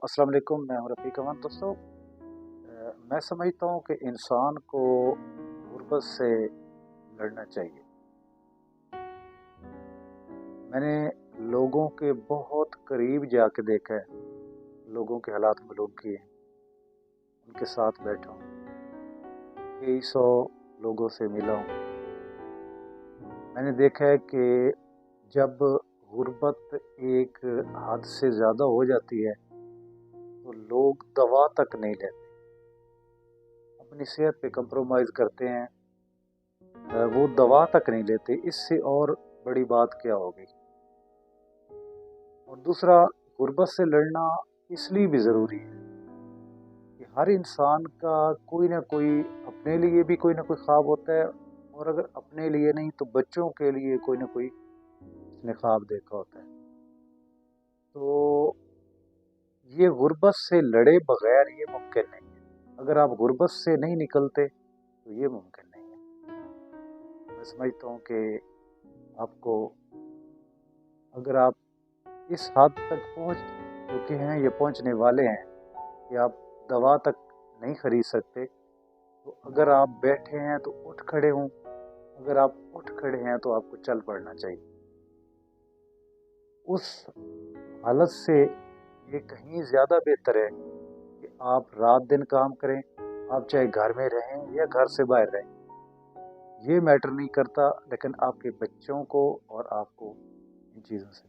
अस्सलाम वालेकुम। मैं हूं रफ़ीक अमान। दोस्तों, मैं समझता हूं कि इंसान को गुर्बत से लड़ना चाहिए। मैंने लोगों के बहुत करीब जाके देखा है, लोगों के हालात मालूम किए हैं, उनके साथ बैठा हूँ, कई सौ लोगों से मिला हूँ। मैंने देखा है कि जब गुर्बत एक हद से ज़्यादा हो जाती है तो लोग दवा तक नहीं लेते, अपनी सेहत पे कंप्रोमाइज़ करते हैं। वो दवा तक नहीं लेते। इससे और बड़ी बात क्या होगी। और दूसरा, गुर्बत से लड़ना इसलिए भी ज़रूरी है कि हर इंसान का कोई ना कोई अपने लिए भी कोई ना कोई ख्वाब होता है, और अगर अपने लिए नहीं तो बच्चों के लिए कोई ना कोई उसने ख्वाब देखा होता है। तो ये गुर्बत से लड़े बगैर ये मुमकिन नहीं है। अगर आप गुर्बत से नहीं निकलते तो ये मुमकिन नहीं है। मैं समझता हूँ कि आपको, अगर आप इस हद तक पहुँच चुके हैं, ये पहुँचने वाले हैं कि आप दवा तक नहीं खरीद सकते, तो अगर आप बैठे हैं तो उठ खड़े हों। अगर आप उठ खड़े हैं तो आपको चल पड़ना चाहिए। उस हालत से ये कहीं ज़्यादा बेहतर है कि आप रात दिन काम करें। आप चाहे घर में रहें या घर से बाहर रहें, ये मैटर नहीं करता, लेकिन आपके बच्चों को और आपको इन चीज़ों से